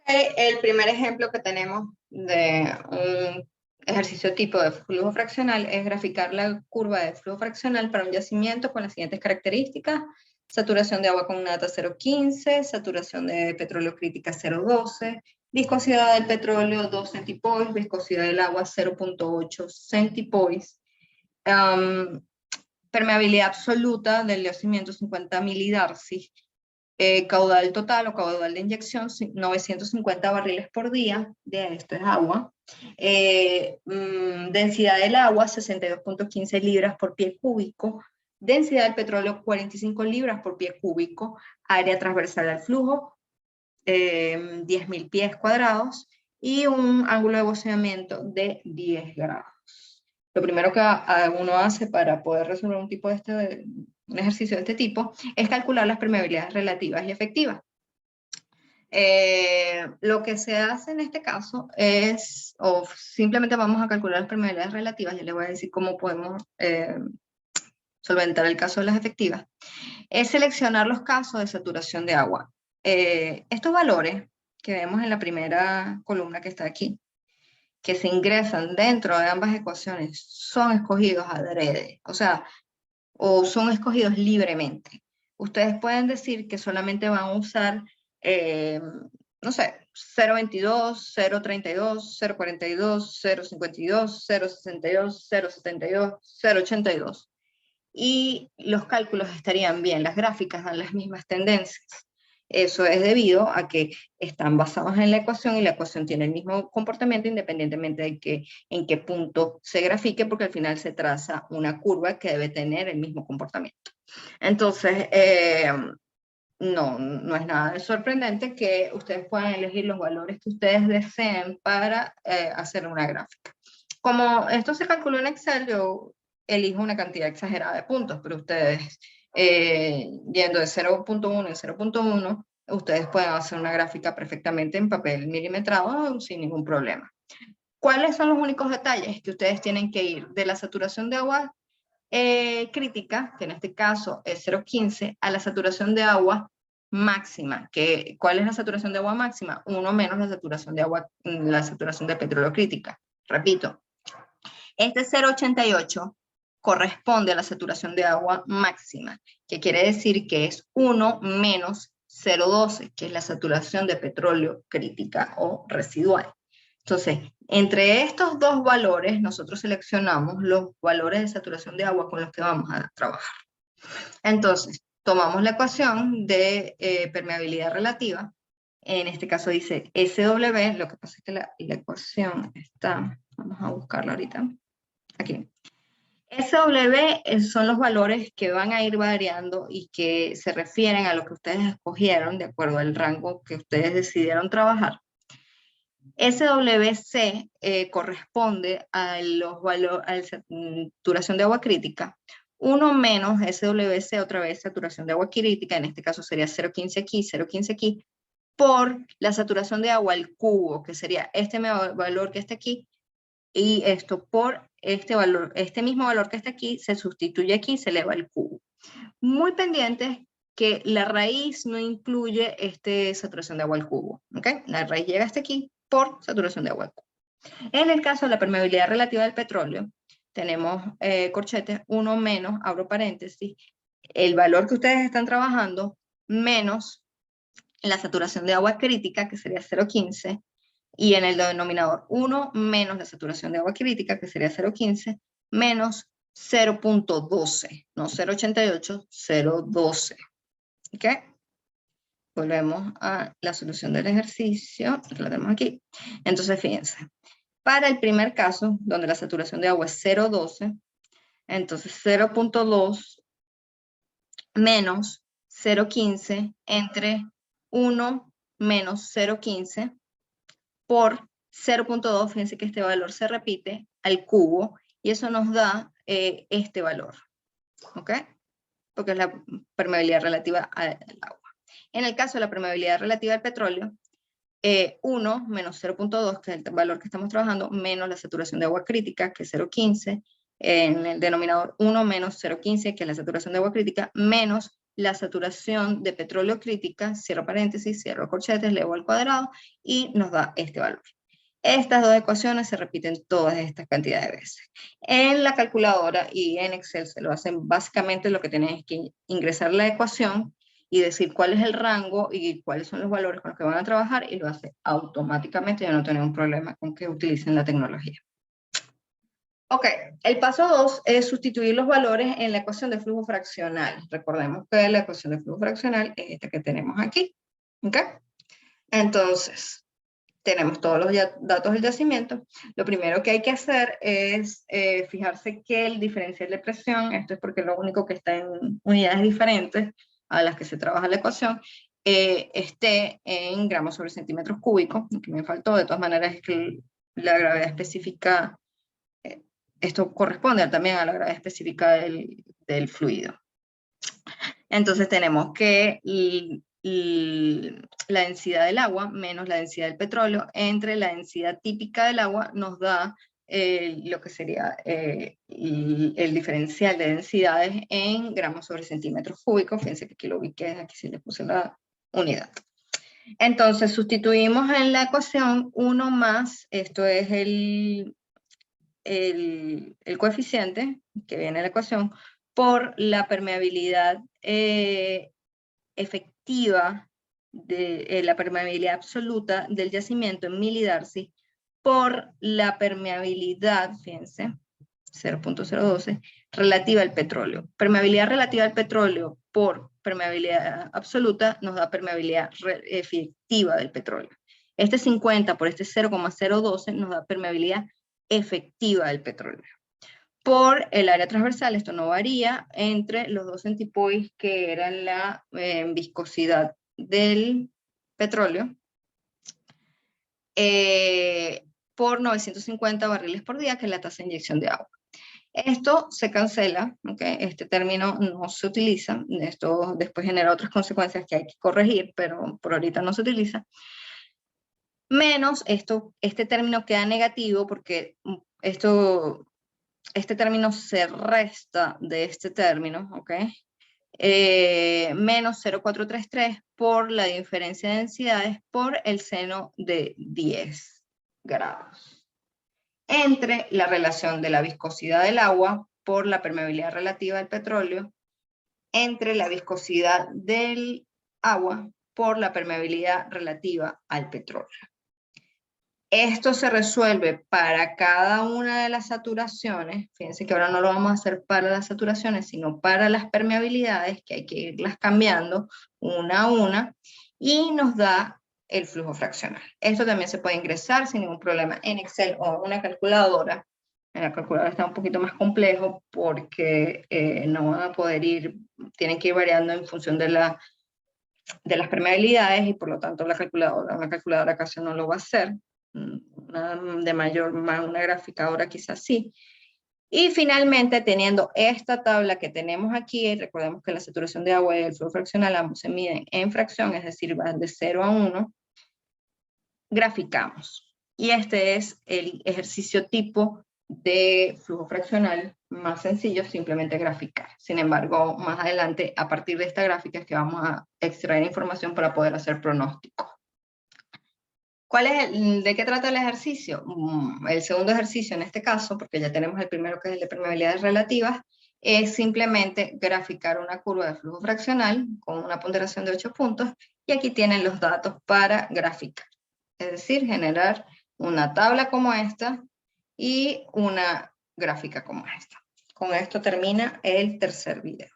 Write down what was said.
El primer ejemplo que tenemos de un ejercicio tipo de flujo fraccional es graficar la curva de flujo fraccional para un yacimiento con las siguientes características: saturación de agua con nata 0,15, saturación de petróleo crítica 0,12, viscosidad del petróleo 2 centipoise, viscosidad del agua 0,8 centipoise, permeabilidad absoluta del yacimiento 50 milidarcis, caudal total o caudal de inyección 950 barriles por día, de esto es agua, densidad del agua 62.15 libras por pie cúbico, densidad del petróleo 45 libras por pie cúbico, área transversal al flujo 10.000 pies cuadrados y un ángulo de vaciamiento de 10 grados. Lo primero que uno hace para poder resolver un ejercicio de este tipo es calcular las permeabilidades relativas y efectivas. Lo que se hace en este caso es, o simplemente vamos a calcular las permeabilidades relativas, ya les voy a decir cómo podemos solventar el caso de las efectivas, es seleccionar los casos de saturación de agua. Estos valores que vemos en la primera columna que está aquí, que se ingresan dentro de ambas ecuaciones, son escogidos adrede, o son escogidos libremente. Ustedes pueden decir que solamente van a usar, no sé, 0.22, 0.32, 0.42, 0.52, 0.62, 0.72, 0.82. Y los cálculos estarían bien, las gráficas dan las mismas tendencias. Eso es debido a que están basados en la ecuación y la ecuación tiene el mismo comportamiento independientemente de en qué punto se grafique, porque al final se traza una curva que debe tener el mismo comportamiento. Entonces, no es nada de sorprendente que ustedes puedan elegir los valores que ustedes deseen para hacer una gráfica. Como esto se calculó en Excel, yo elijo una cantidad exagerada de puntos, pero ustedes, yendo de 0.1 en 0.1, ustedes pueden hacer una gráfica perfectamente en papel milimetrado sin ningún problema. ¿Cuáles son los únicos detalles? Que ustedes tienen que ir de la saturación de agua crítica, que en este caso es 0,15, a la saturación de agua máxima. ¿Cuál es la saturación de agua máxima? 1 menos la saturación de petróleo crítica. Repito, este 0,88 corresponde a la saturación de agua máxima, que quiere decir que es 1 menos 0,12, que es la saturación de petróleo crítica o residual. Entonces, entre estos dos valores, nosotros seleccionamos los valores de saturación de agua con los que vamos a trabajar. Entonces, tomamos la ecuación de permeabilidad relativa. En este caso dice SW, lo que pasa es que la ecuación está, vamos a buscarla ahorita, aquí. SW son los valores que van a ir variando y que se refieren a lo que ustedes escogieron de acuerdo al rango que ustedes decidieron trabajar. SWC corresponde a la saturación de agua crítica. 1 menos SWC, otra vez saturación de agua crítica, en este caso sería 0,15 aquí, 0,15 aquí, por la saturación de agua al cubo, que sería este valor que está aquí, y esto por este valor, este mismo valor que está aquí, se sustituye aquí, se eleva al cubo. Muy pendientes que la raíz no incluye saturación de agua al cubo, ¿ok? La raíz llega hasta aquí por saturación de agua al cubo. En el caso de la permeabilidad relativa del petróleo, tenemos corchetes 1 menos, abro paréntesis, el valor que ustedes están trabajando, menos la saturación de agua crítica, que sería 0,15, y en el denominador 1 menos la saturación de agua crítica, que sería 0,15, menos 0.12, no 0.88, 0.12. ¿Ok? Volvemos a la solución del ejercicio, que la tenemos aquí. Entonces, fíjense, para el primer caso, donde la saturación de agua es 0.12, entonces 0.2 menos 0.15 entre 1 menos 0.15 por 0.2, fíjense que este valor se repite al cubo, y eso nos da este valor, ¿ok? Porque es la permeabilidad relativa al agua. En el caso de la permeabilidad relativa al petróleo, 1 menos 0.2, que es el valor que estamos trabajando, menos la saturación de agua crítica, que es 0.15, en el denominador 1 menos 0.15, que es la saturación de agua crítica, menos la saturación de petróleo crítica, cierro paréntesis, cierro corchetes, elevo al cuadrado, y nos da este valor. Estas dos ecuaciones se repiten todas estas cantidades de veces. En la calculadora y en Excel se lo hacen básicamente lo que tienen es que ingresar la ecuación y decir cuál es el rango y cuáles son los valores con los que van a trabajar, y lo hace automáticamente, ya no tenemos un problema con que utilicen la tecnología. Ok, el paso 2 es sustituir los valores en la ecuación de flujo fraccional. Recordemos que la ecuación de flujo fraccional es esta que tenemos aquí. Ok, entonces tenemos todos los datos del yacimiento. Lo primero que hay que hacer es fijarse que el diferencial de presión, esto es porque lo único que está en unidades diferentes a las que se trabaja la ecuación, esté en gramos sobre centímetros cúbicos. Aquí me faltó, de todas maneras, es que la gravedad específica, esto corresponde también a la gravedad específica del fluido. Entonces tenemos que la densidad del agua menos la densidad del petróleo entre la densidad típica del agua nos da lo que sería el diferencial de densidades en gramos sobre centímetros cúbicos. Fíjense que aquí lo ubiqué, aquí sí le puse la unidad. Entonces sustituimos en la ecuación 1 más, esto es el coeficiente que viene en la ecuación, por la permeabilidad efectiva, de la permeabilidad absoluta del yacimiento en milidarcy, por la permeabilidad, fíjense, 0.012, relativa al petróleo. Permeabilidad relativa al petróleo por permeabilidad absoluta nos da permeabilidad efectiva del petróleo. Este 50 por este 0.012 nos da permeabilidad efectiva del petróleo. Por el área transversal, esto no varía entre los dos centipoise que eran la viscosidad del petróleo, por 950 barriles por día, que es la tasa de inyección de agua. Esto se cancela, ¿okay? Este término no se utiliza, esto después genera otras consecuencias que hay que corregir, pero por ahorita no se utiliza. Menos este término queda negativo porque este término se resta de este término, ¿ok? Menos 0,433 por la diferencia de densidades por el seno de 10 grados. Entre la relación de la viscosidad del agua por la permeabilidad relativa del petróleo, entre la viscosidad del agua por la permeabilidad relativa al petróleo. Esto se resuelve para cada una de las saturaciones. Fíjense que ahora no lo vamos a hacer para las saturaciones, sino para las permeabilidades, que hay que irlas cambiando una a una, y nos da el flujo fraccional. Esto también se puede ingresar sin ningún problema en Excel o en una calculadora. En la calculadora está un poquito más complejo porque no van a poder tienen que ir variando en función de las permeabilidades, y por lo tanto una calculadora casi no lo va a hacer. Una graficadora quizás sí. Y finalmente, teniendo esta tabla que tenemos aquí, recordemos que la saturación de agua y el flujo fraccional ambos se miden en fracción, es decir, van de 0 a 1, graficamos. Y este es el ejercicio tipo de flujo fraccional más sencillo, simplemente graficar. Sin embargo, más adelante, a partir de esta gráfica es que vamos a extraer información para poder hacer pronósticos. ¿De qué trata el ejercicio? El segundo ejercicio en este caso, porque ya tenemos el primero que es el de permeabilidades relativas, es simplemente graficar una curva de flujo fraccional con una ponderación de 8 puntos, y aquí tienen los datos para graficar. Es decir, generar una tabla como esta y una gráfica como esta. Con esto termina el tercer video.